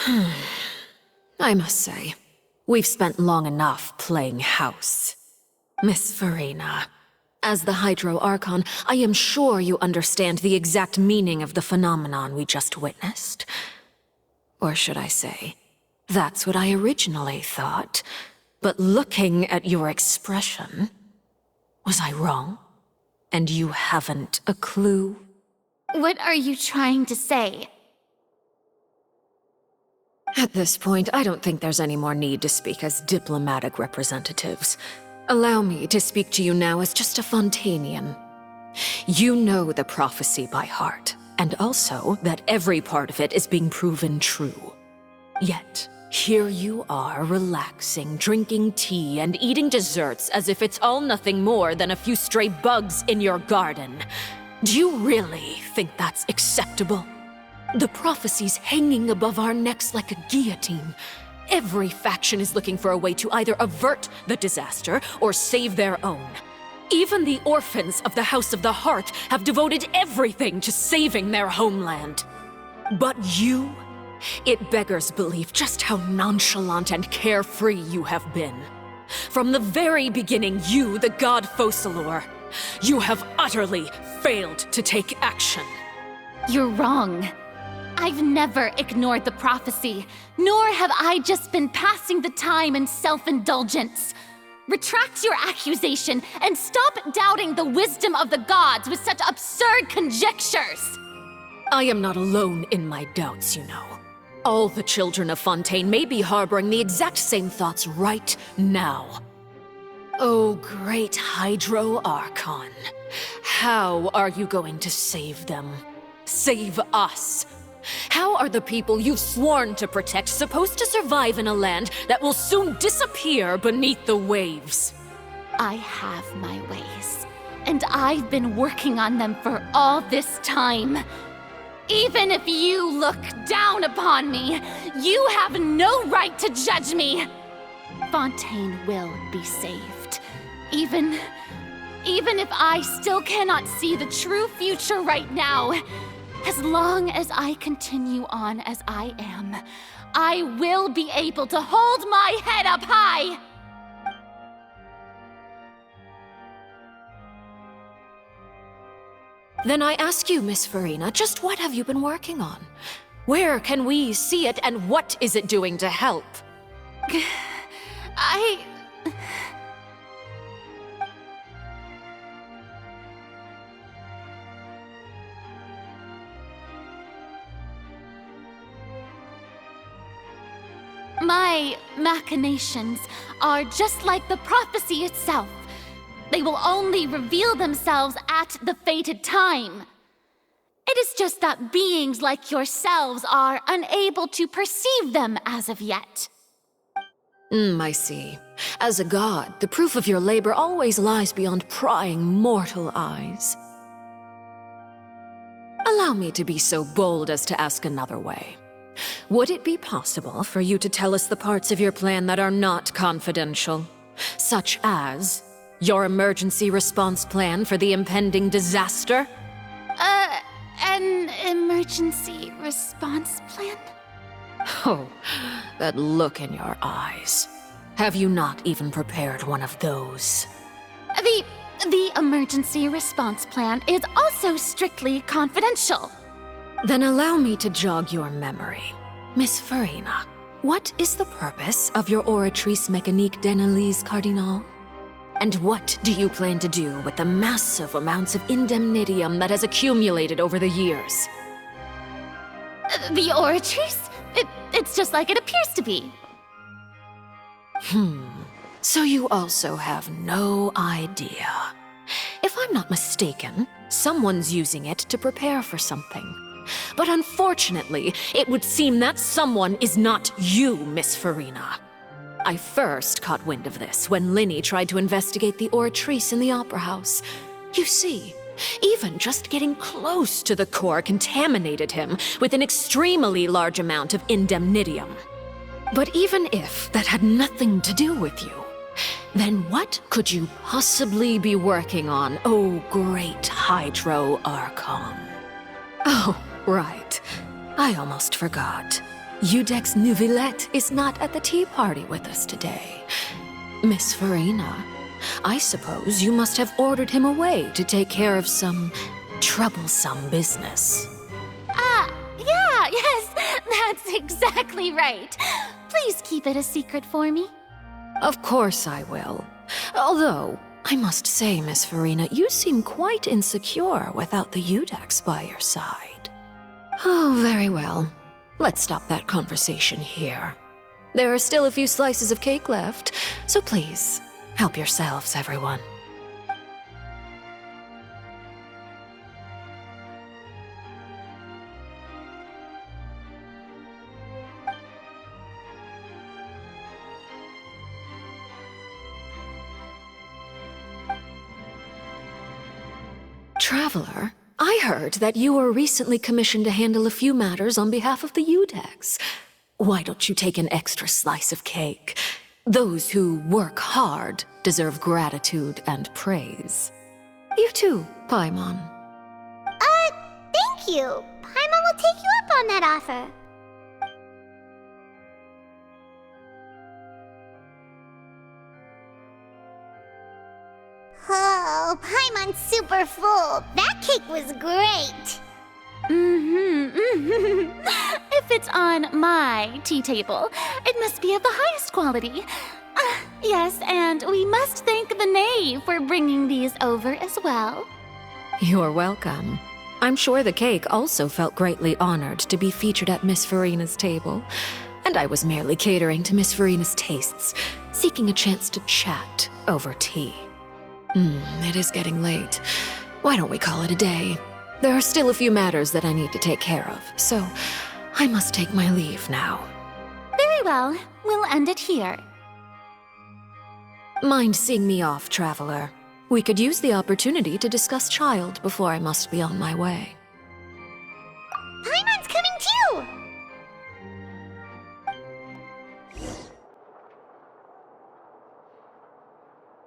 I must say, we've spent long enough playing house. Miss Farina, as the Hydro Archon, I am sure you understand the exact meaning of the phenomenon we just witnessed. Or should I say, that's what I originally thought. But looking at your expression, was I wrong? And you haven't a clue? What are you trying to say? At this point, I don't think there's any more need to speak as diplomatic representatives. Allow me to speak to you now as just a Fontanian. You know the prophecy by heart, and also that every part of it is being proven true. Yet, here you are relaxing, drinking tea, and eating desserts as if it's all nothing more than a few stray bugs in your garden. Do you really think that's acceptable? The prophecy's hanging above our necks like a guillotine. Every faction is looking for a way to either avert the disaster or save their own. Even the orphans of the House of the Heart have devoted everything to saving their homeland. But you? It beggars belief just how nonchalant and carefree you have been. From the very beginning, you, the god Focalor, you have utterly failed to take action. You're wrong. I've never ignored the prophecy, nor have I just been passing the time in self-indulgence. Retract your accusation and stop doubting the wisdom of the gods with such absurd conjectures! I am not alone in my doubts, you know. All the children of Fontaine may be harboring the exact same thoughts right now. Oh, great Hydro Archon. How are you going to save them? Save us? How are the people you've sworn to protect supposed to survive in a land that will soon disappear beneath the waves? I have my ways, and I've been working on them for all this time. Even if you look down upon me, you have no right to judge me. Fontaine will be saved. Even if I still cannot see the true future right now, as long as I continue on as I am, I will be able to hold my head up high! Then I ask you, Miss Farina, just what have you been working on? Where can we see it, and what is it doing to help? My machinations are just like the prophecy itself. They will only reveal themselves at the fated time. It is just that beings like yourselves are unable to perceive them as of yet. I see. As a god, the proof of your labor always lies beyond prying mortal eyes. Allow me to be so bold as to ask another way. Would it be possible for you to tell us the parts of your plan that are not confidential? Such as your emergency response plan for the impending disaster? An emergency response plan? Oh, that look in your eyes. Have you not even prepared one of those? The emergency response plan is also strictly confidential. Then allow me to jog your memory. Miss Farina, what is the purpose of your Oratrice Mécanique d'Analyse Cardinal? And what do you plan to do with the massive amounts of indemnitium that has accumulated over the years? The Oratrice? It's just like it appears to be. So you also have no idea. If I'm not mistaken, someone's using it to prepare for something. But unfortunately, it would seem that someone is not you, Miss Farina. I first caught wind of this when Linny tried to investigate the Oratrice in the Opera House. You see, even just getting close to the core contaminated him with an extremely large amount of indemnitium. But even if that had nothing to do with you, then what could you possibly be working on, oh great Hydro Archon? Oh, right. I almost forgot. Udex Neuvillette is not at the tea party with us today. Miss Farina, I suppose you must have ordered him away to take care of some troublesome business. Yeah, yes, that's exactly right. Please keep it a secret for me. Of course I will. Although, I must say, Miss Farina, you seem quite insecure without the Udex by your side. Oh, very well. Let's stop that conversation here. There are still a few slices of cake left, so please, help yourselves, everyone. Traveler, I heard that you were recently commissioned to handle a few matters on behalf of the Udex. Why don't you take an extra slice of cake? Those who work hard deserve gratitude and praise. You too, Paimon. Thank you. Paimon will take you up on that offer. Oh, Paimon's super full. That cake was great. If it's on my tea table, it must be of the highest quality. Yes, and we must thank the knave for bringing these over as well. You're welcome. I'm sure the cake also felt greatly honored to be featured at Miss Farina's table. And I was merely catering to Miss Farina's tastes, seeking a chance to chat over tea. It is getting late. Why don't we call it a day? There are still a few matters that I need to take care of, so I must take my leave now. Very well, we'll end it here. Mind seeing me off, Traveler? We could use the opportunity to discuss Child before I must be on my way. Paimon's coming too.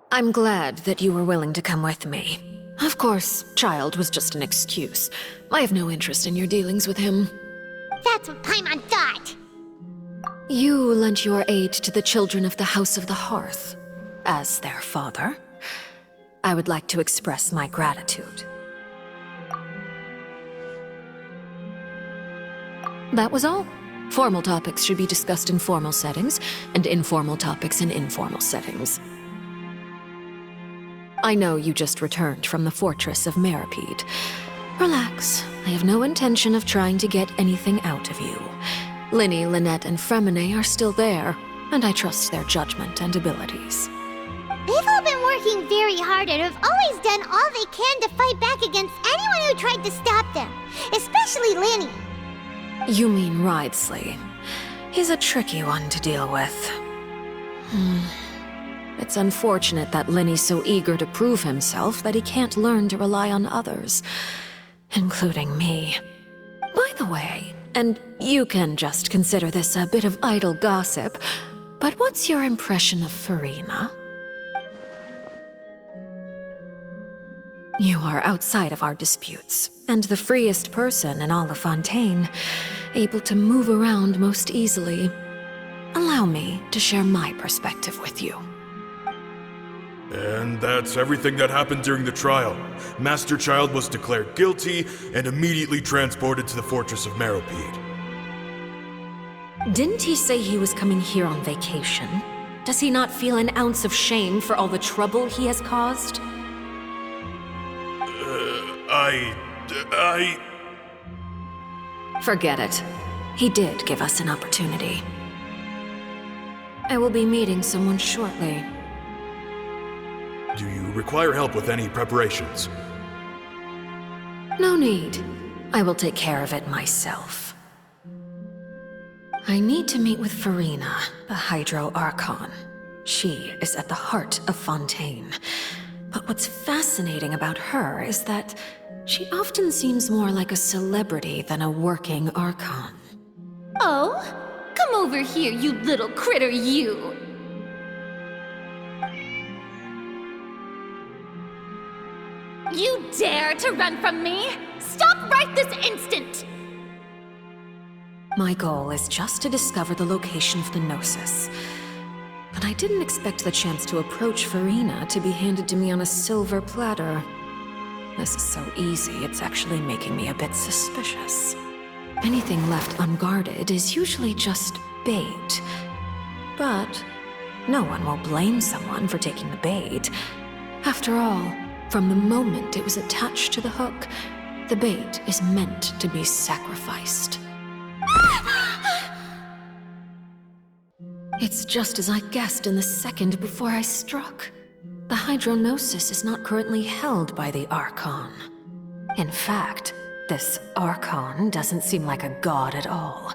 I'm glad that you were willing to come with me. Of course, Child was just an excuse. I have no interest in your dealings with him. That's what Paimon thought. You lent your aid to the children of the House of the Hearth. As their father, I would like to express my gratitude. That was all. Formal topics should be discussed in formal settings, and informal topics in informal settings. I know you just returned from the fortress of Meripede. Relax. I have no intention of trying to get anything out of you. Linny, Lynette, and Fremine are still there, and I trust their judgment and abilities. They've all been working very hard and have always done all they can to fight back against anyone who tried to stop them, especially Linny. You mean Ridesley. He's a tricky one to deal with. It's unfortunate that Linny's so eager to prove himself that he can't learn to rely on others, including me. By the way, and you can just consider this a bit of idle gossip, but what's your impression of Farina? You are outside of our disputes, and the freest person in all of Fontaine, able to move around most easily. Allow me to share my perspective with you. And that's everything that happened during the trial. Master Child was declared guilty and immediately transported to the Fortress of Meripede. Didn't he say he was coming here on vacation? Does he not feel an ounce of shame for all the trouble he has caused? Forget it. He did give us an opportunity. I will be meeting someone shortly. Do you require help with any preparations? No need. I will take care of it myself. I need to meet with Farina, the Hydro Archon. She is at the heart of Fontaine. But what's fascinating about her is that she often seems more like a celebrity than a working Archon. Oh? Come over here, you little critter, you! You dare to run from me? Stop right this instant! My goal is just to discover the location of the Gnosis. But I didn't expect the chance to approach Farina to be handed to me on a silver platter. This is so easy, it's actually making me a bit suspicious. Anything left unguarded is usually just bait. But no one will blame someone for taking the bait. After all, from the moment it was attached to the hook, the bait is meant to be sacrificed. It's just as I guessed in the second before I struck. The Hydronosis is not currently held by the Archon. In fact, this Archon doesn't seem like a god at all.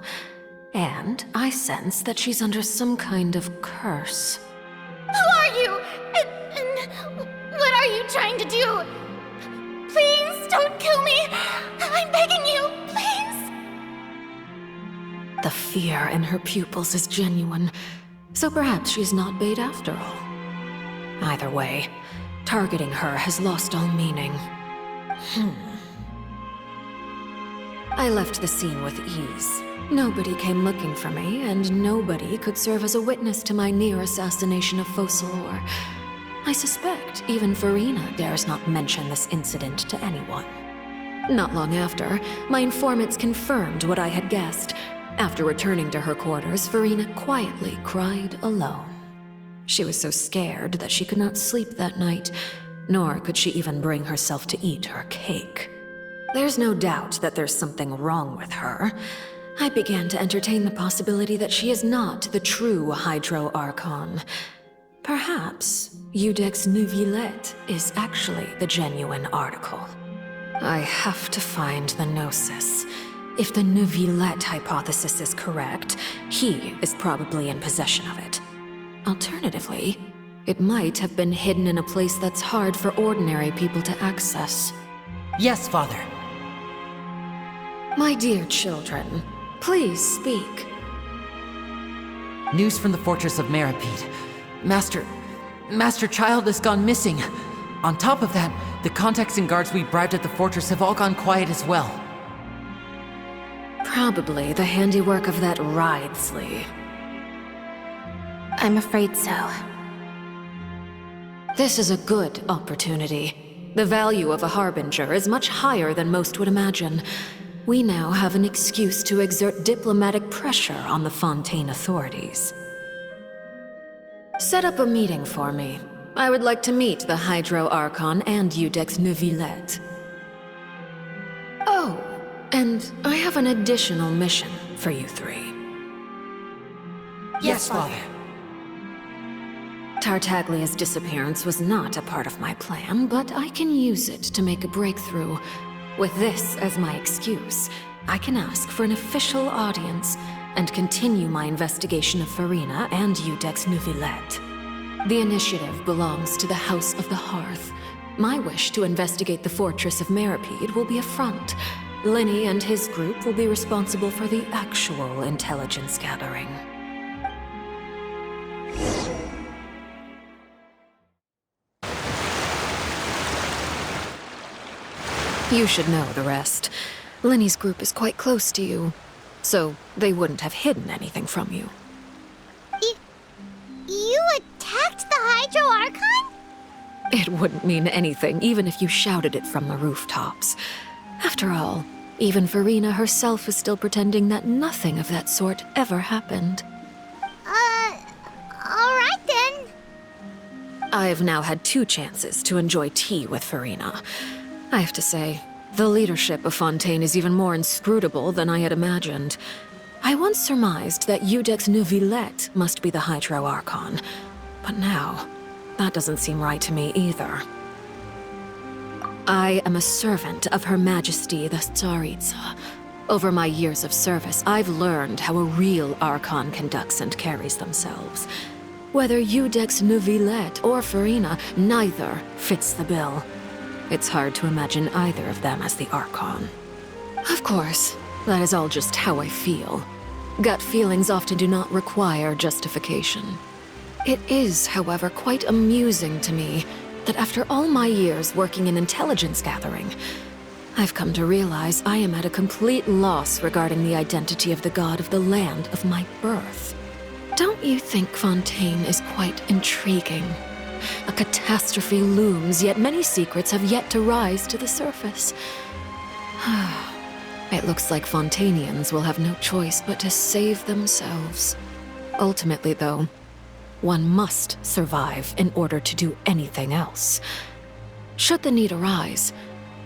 And I sense that she's under some kind of curse. Who are you? And what are you trying to do? Please don't kill me. I'm begging you, please. The fear in her pupils is genuine, so perhaps she's not bait after all. Either way, targeting her has lost all meaning. I left the scene with ease. Nobody came looking for me, and nobody could serve as a witness to my near assassination of Focalor. I suspect even Farina dares not mention this incident to anyone. Not long after, my informants confirmed what I had guessed. After returning to her quarters, Farina quietly cried alone. She was so scared that she could not sleep that night, nor could she even bring herself to eat her cake. There's no doubt that there's something wrong with her. I began to entertain the possibility that she is not the true Hydro Archon. Perhaps Iudex Neuvillette is actually the genuine article. I have to find the Gnosis. If the Neuvillette hypothesis is correct, he is probably in possession of it. Alternatively, it might have been hidden in a place that's hard for ordinary people to access. Yes, Father. My dear children, please speak. News from the fortress of Meripede. Master Child has gone missing. On top of that, the contacts and guards we bribed at the fortress have all gone quiet as well. Probably the handiwork of that Ridesley. I'm afraid so. This is a good opportunity. The value of a Harbinger is much higher than most would imagine. We now have an excuse to exert diplomatic pressure on the Fontaine authorities. Set up a meeting for me. I would like to meet the Hydro Archon and Iudex Neuvillette. Oh, and I have an additional mission for you three. Yes, Father. Tartaglia's disappearance was not a part of my plan, but I can use it to make a breakthrough. With this as my excuse, I can ask for an official audience and continue my investigation of Farina and Iudex Neuvillette. The initiative belongs to the House of the Hearth. My wish to investigate the fortress of Meripede will be a front. Lenny and his group will be responsible for the actual intelligence gathering. You should know the rest. Lenny's group is quite close to you, so they wouldn't have hidden anything from you. You attacked the Hydro Archon? It wouldn't mean anything, even if you shouted it from the rooftops. After all, even Farina herself is still pretending that nothing of that sort ever happened. Alright then. I've now had 2 chances to enjoy tea with Farina. I have to say, the leadership of Fontaine is even more inscrutable than I had imagined. I once surmised that Iudex Neuvillette must be the Hydro Archon, but now, that doesn't seem right to me either. I am a servant of Her Majesty the Tsaritsa. Over my years of service, I've learned how a real Archon conducts and carries themselves. Whether Iudex Neuvillette or Farina, neither fits the bill. It's hard to imagine either of them as the Archon. Of course, that is all just how I feel. Gut feelings often do not require justification. It is, however, quite amusing to me that after all my years working in intelligence gathering, I've come to realize I am at a complete loss regarding the identity of the god of the land of my birth. Don't you think Fontaine is quite intriguing? A catastrophe looms, yet many secrets have yet to rise to the surface. It looks like Fontainians will have no choice but to save themselves. Ultimately, though, one must survive in order to do anything else. Should the need arise,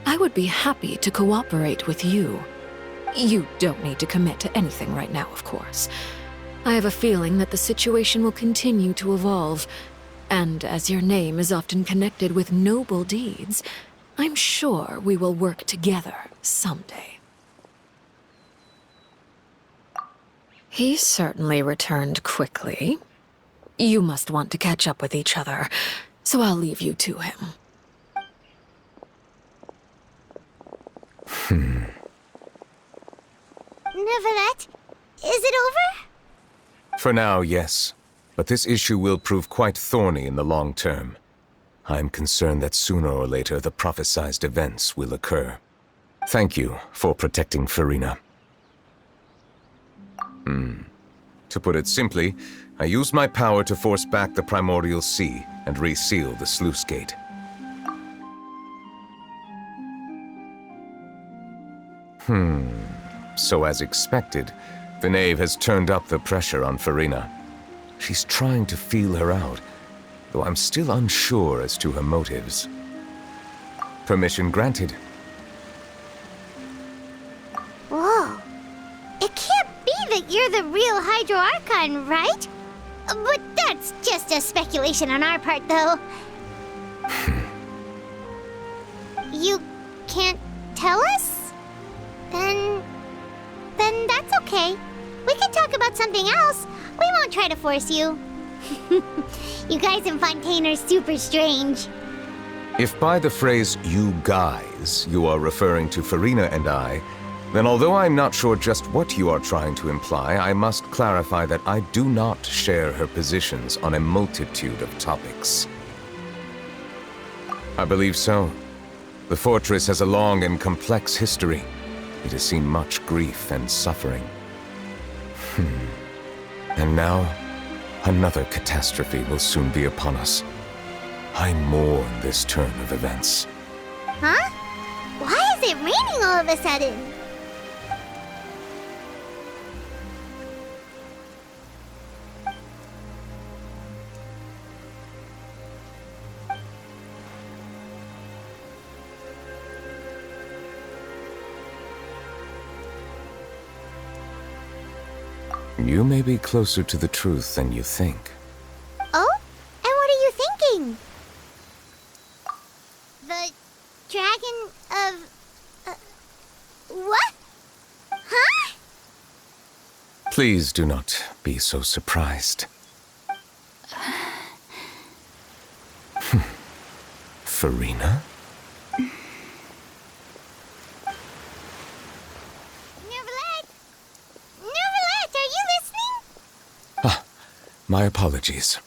I would be happy to cooperate with you. You don't need to commit to anything right now, of course. I have a feeling that the situation will continue to evolve, and as your name is often connected with noble deeds, I'm sure we will work together someday. He certainly returned quickly. You must want to catch up with each other, so I'll leave you to him. Neuvillette, is it over? For now, yes. But this issue will prove quite thorny in the long term. I'm concerned that sooner or later the prophesized events will occur. Thank you for protecting Farina. To put it simply, I used my power to force back the primordial sea and reseal the sluice gate. So as expected, the knave has turned up the pressure on Farina. She's trying to feel her out, though I'm still unsure as to her motives. Permission granted. Whoa. It can't be that you're the real Hydro Archon, right? But that's just a speculation on our part, though. You can't tell us? Then that's okay. We can talk about something else. We won't try to force you. You guys in Fontaine are super strange. If by the phrase, you guys, you are referring to Farina and I, then although I'm not sure just what you are trying to imply, I must clarify that I do not share her positions on a multitude of topics. I believe so. The fortress has a long and complex history. It has seen much grief and suffering. And now, another catastrophe will soon be upon us. I mourn this turn of events. Huh? Why is it raining all of a sudden? You may be closer to the truth than you think. Oh? And what are you thinking? The dragon of... what? Huh? Please do not be so surprised. Farina? My apologies.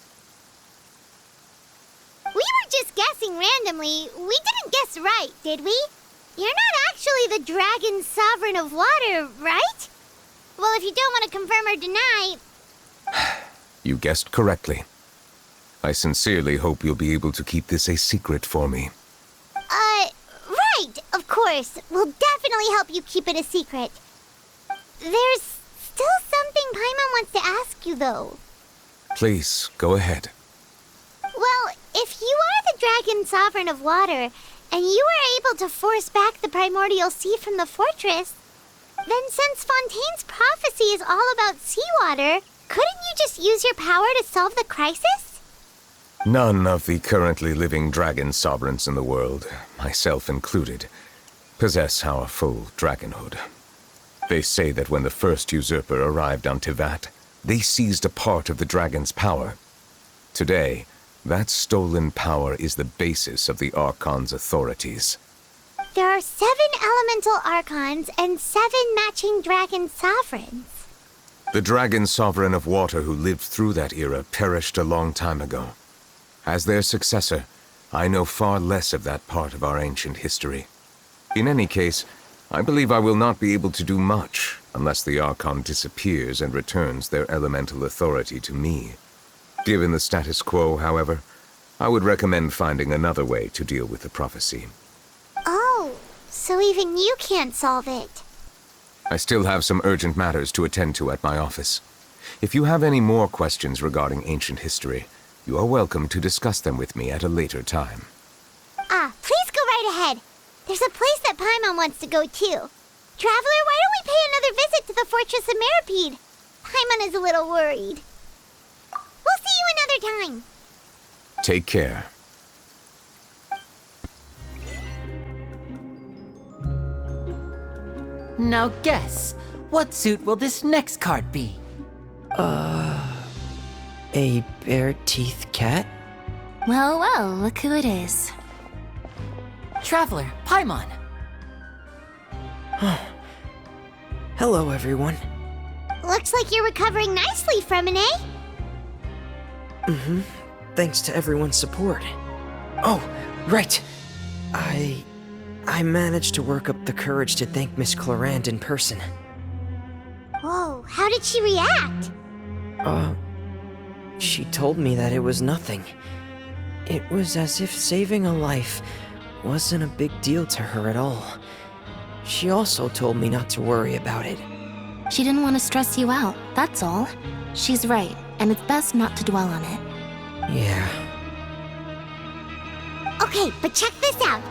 We were just guessing randomly. We didn't guess right, did we? You're not actually the dragon sovereign of water, right? Well, if you don't want to confirm or deny... You guessed correctly. I sincerely hope you'll be able to keep this a secret for me. Right, of course. We'll definitely help you keep it a secret. There's still something Paimon wants to ask you, though. Please, go ahead. Well, if you are the dragon sovereign of water, and you were able to force back the primordial sea from the fortress, then since Fontaine's prophecy is all about seawater, couldn't you just use your power to solve the crisis? None of the currently living dragon sovereigns in the world, myself included, possess our full dragonhood. They say that when the first usurper arrived on Tivat, they seized a part of the dragon's power. Today, that stolen power is the basis of the Archon's authorities. There are 7 elemental Archons and 7 matching dragon sovereigns. The dragon sovereign of water who lived through that era perished a long time ago. As their successor, I know far less of that part of our ancient history. In any case, I believe I will not be able to do much unless the Archon disappears and returns their elemental authority to me. Given the status quo, however, I would recommend finding another way to deal with the prophecy. Oh, so even you can't solve it. I still have some urgent matters to attend to at my office. If you have any more questions regarding ancient history, you are welcome to discuss them with me at a later time. Please go right ahead. There's a place that Paimon wants to go too. Traveler, why don't we pay another visit to the Fortress of Meripede? Paimon is a little worried. We'll see you another time. Take care. Now guess, what suit will this next card be? A bare-teeth cat? Well, well, look who it is. Traveler, Paimon. Hello, everyone. Looks like you're recovering nicely from it, eh? Thanks to everyone's support. Oh, right. I managed to work up the courage to thank Miss Clarant in person. Whoa, how did she react? She told me that it was nothing. It was as if saving a life wasn't a big deal to her at all. She also told me not to worry about it. She didn't want to stress you out, that's all. She's right, and it's best not to dwell on it. Yeah. Okay, but check this out.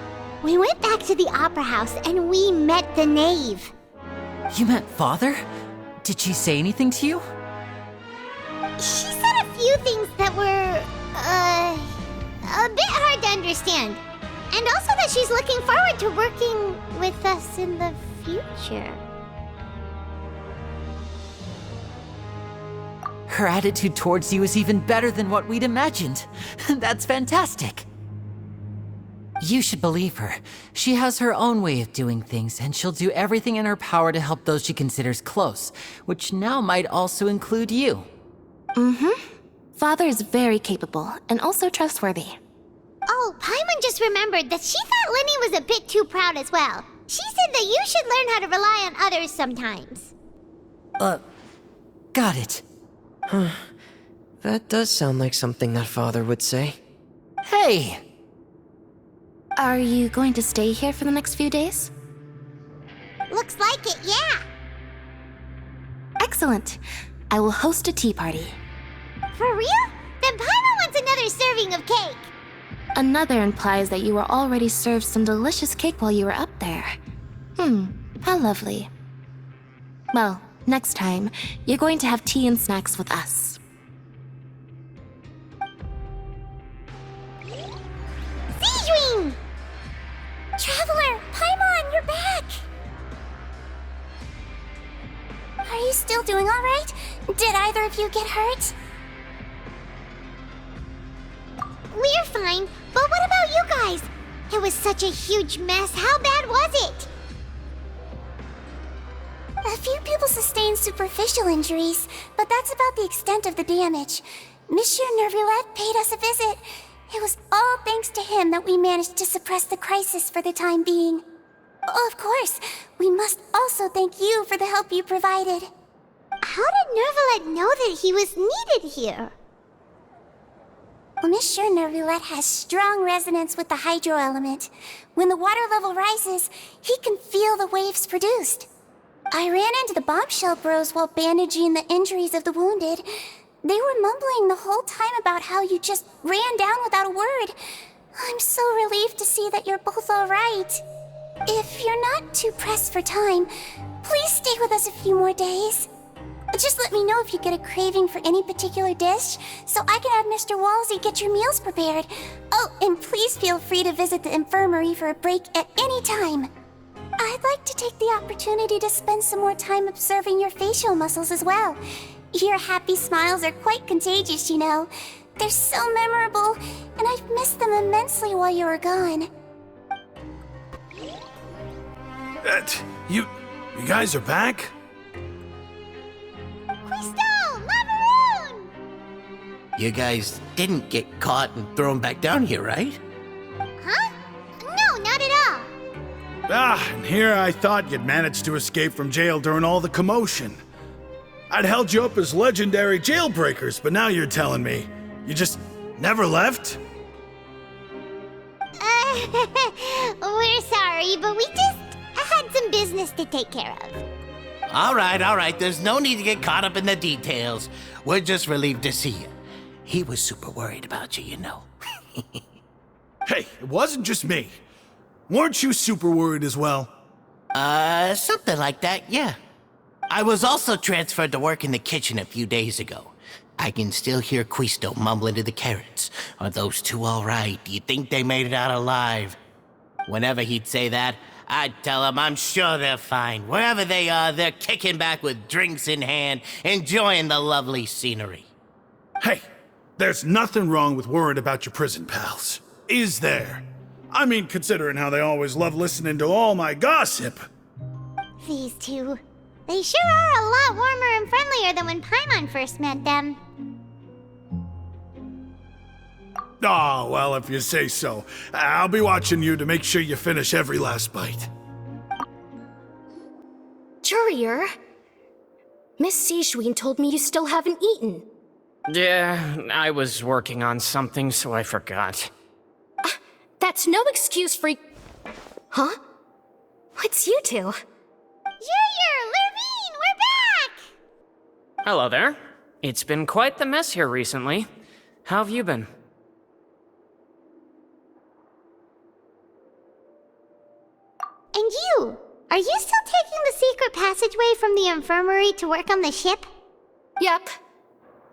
We went back to the Opera House and we met the knave. You met Father? Did she say anything to you? She said a few things that were, a bit hard to understand. And also that she's looking forward to working with us in the future. Her attitude towards you is even better than what we'd imagined. That's fantastic. You should believe her. She has her own way of doing things, and she'll do everything in her power to help those she considers close, which now might also include you. Father is very capable, and also trustworthy. Oh, Paimon just remembered that she thought Lenny was a bit too proud as well. She said that you should learn how to rely on others sometimes. Got it. That does sound like something that Father would say. Hey! Are you going to stay here for the next few days? Looks like it, yeah. Excellent. I will host a tea party. For real? Then Paimon wants another serving of cake. Another implies that you were already served some delicious cake while you were up there. How lovely. Well, next time, you're going to have tea and snacks with us. Seedwing! Traveler, Paimon, you're back! Are you still doing all right? Did either of you get hurt? We're fine, but what about you guys? It was such a huge mess. How bad was it? A few people sustained superficial injuries, but that's about the extent of the damage. Monsieur Nervillette paid us a visit. It was all thanks to him that we managed to suppress the crisis for the time being. Of course, we must also thank you for the help you provided. How did Nervillette know that he was needed here? Well, Monsieur Nervillette has strong resonance with the hydro element. When the water level rises, he can feel the waves produced. I ran into the bombshell bros while bandaging the injuries of the wounded. They were mumbling the whole time about how you just ran down without a word. I'm so relieved to see that you're both all right. If you're not too pressed for time, please stay with us a few more days. Just let me know if you get a craving for any particular dish, so I can have Mr. Walsey get your meals prepared. Oh, and please feel free to visit the infirmary for a break at any time. I'd like to take the opportunity to spend some more time observing your facial muscles as well. Your happy smiles are quite contagious, you know. They're so memorable, and I've missed them immensely while you were gone. You guys are back? Crystal! Macaroon! You guys didn't get caught and thrown back down here, right? Huh? No, not at all. And here I thought you'd managed to escape from jail during all the commotion. I'd held you up as legendary jailbreakers, but now you're telling me you just never left? We're sorry, but we just had some business to take care of. All right. There's no need to get caught up in the details. We're just relieved to see you. He was super worried about you, you know. Hey, it wasn't just me. Weren't you super worried as well? Something like that, yeah. I was also transferred to work in the kitchen a few days ago. I can still hear Quisto mumbling to the carrots. Are those two all right? Do you think they made it out alive? Whenever he'd say that, I'd tell him I'm sure they're fine. Wherever they are, they're kicking back with drinks in hand, enjoying the lovely scenery. Hey, there's nothing wrong with worrying about your prison pals. Is there? I mean, considering how they always love listening to all my gossip. These two. They sure are a lot warmer and friendlier than when Paimon first met them. Oh, well, if you say so. I'll be watching you to make sure you finish every last bite. Courier, Miss Sijwin told me you still haven't eaten. Yeah, I was working on something, so I forgot. That's no excuse for... Huh? What's you two? Courier, Lurvine, we're back! Hello there. It's been quite the mess here recently. How have you been? And you? Are you still taking the secret passageway from the infirmary to work on the ship? Yep.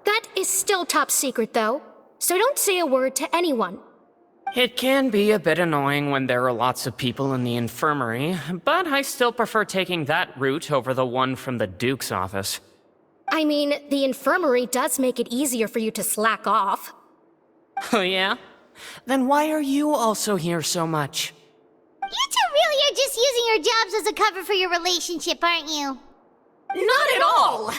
That is still top secret, though, so don't say a word to anyone. It can be a bit annoying when there are lots of people in the infirmary, but I still prefer taking that route over the one from the Duke's office. I mean, the infirmary does make it easier for you to slack off. Oh yeah? Then why are you also here so much? You two really are just using your jobs as a cover for your relationship, aren't you? Not at all!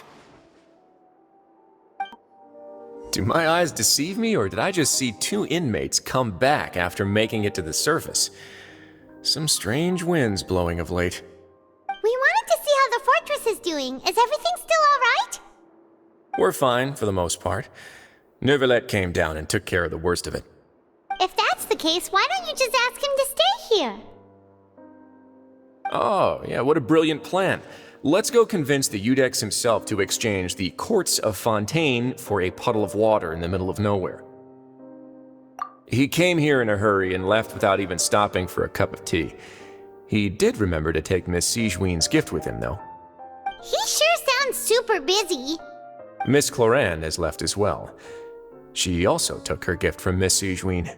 Do my eyes deceive me, or did I just see two inmates come back after making it to the surface? Some strange winds blowing of late. We wanted to see how the fortress is doing. Is everything still alright? We're fine, for the most part. Neuvillette came down and took care of the worst of it. If that's the case, why don't you just ask him to stay here? Oh, yeah, what a brilliant plan. Let's go convince the Eudex himself to exchange the Courts of Fontaine for a puddle of water in the middle of nowhere. He came here in a hurry and left without even stopping for a cup of tea. He did remember to take Miss Sijwin's gift with him, though. He sure sounds super busy. Miss Cloran has left as well. She also took her gift from Miss Sijwin.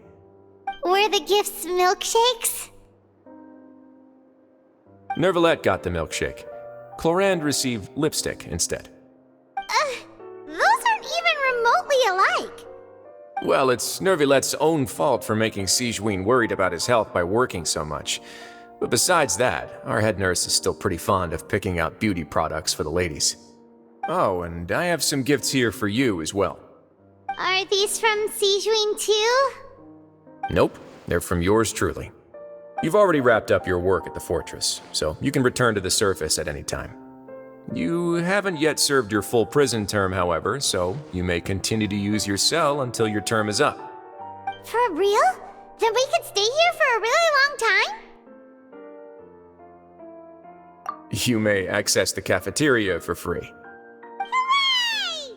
Were the gifts milkshakes? Neuvillette got the milkshake. Cloran received lipstick instead. Those aren't even remotely alike. Well, it's Neuvillette's own fault for making Sijwin worried about his health by working so much. But besides that, our head nurse is still pretty fond of picking out beauty products for the ladies. Oh, and I have some gifts here for you as well. Are these from Sijwin too? Nope, they're from yours truly. You've already wrapped up your work at the fortress, so you can return to the surface at any time. You haven't yet served your full prison term, however, so you may continue to use your cell until your term is up. For real? Then we could stay here for a really long time? You may access the cafeteria for free. Hooray!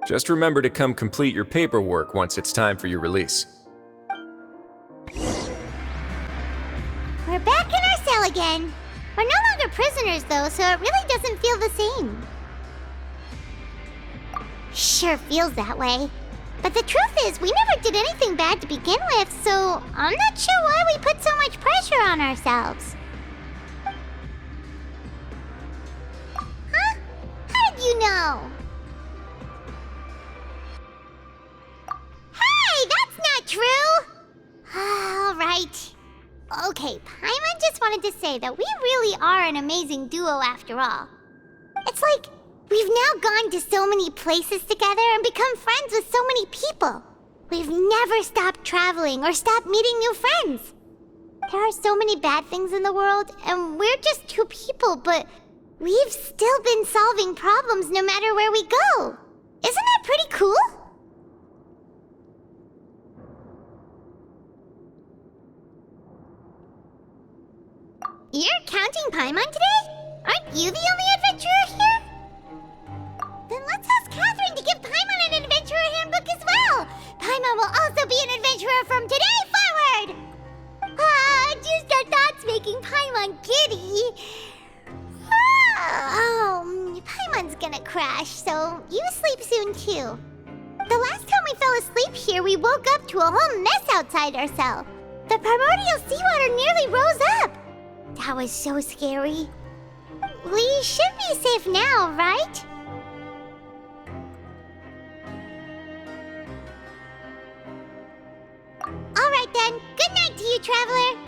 Just remember to come complete your paperwork once it's time for your release. We're back in our cell again. We're no longer prisoners, though, so it really doesn't feel the same. Sure feels that way. But the truth is, we never did anything bad to begin with, so I'm not sure why we put so much pressure on ourselves. Huh? How did you know? Hey, that's not true! All right. Okay, Paimon just wanted to say that we really are an amazing duo after all. It's like we've now gone to so many places together and become friends with so many people. We've never stopped traveling or stopped meeting new friends. There are so many bad things in the world, and we're just two people, but we've still been solving problems no matter where we go. Isn't that pretty cool? You're counting Paimon today? Aren't you the only adventurer here? Then let's ask Catherine to give Paimon an adventurer handbook as well. Paimon will also be an adventurer from today forward. Just our thoughts making Paimon giddy. Paimon's gonna crash, so you sleep soon too. The last time we fell asleep here, we woke up to a whole mess outside our cell. The primordial seawater nearly rose up. That was so scary. We should be safe now, right? Alright then, good night to you, Traveler.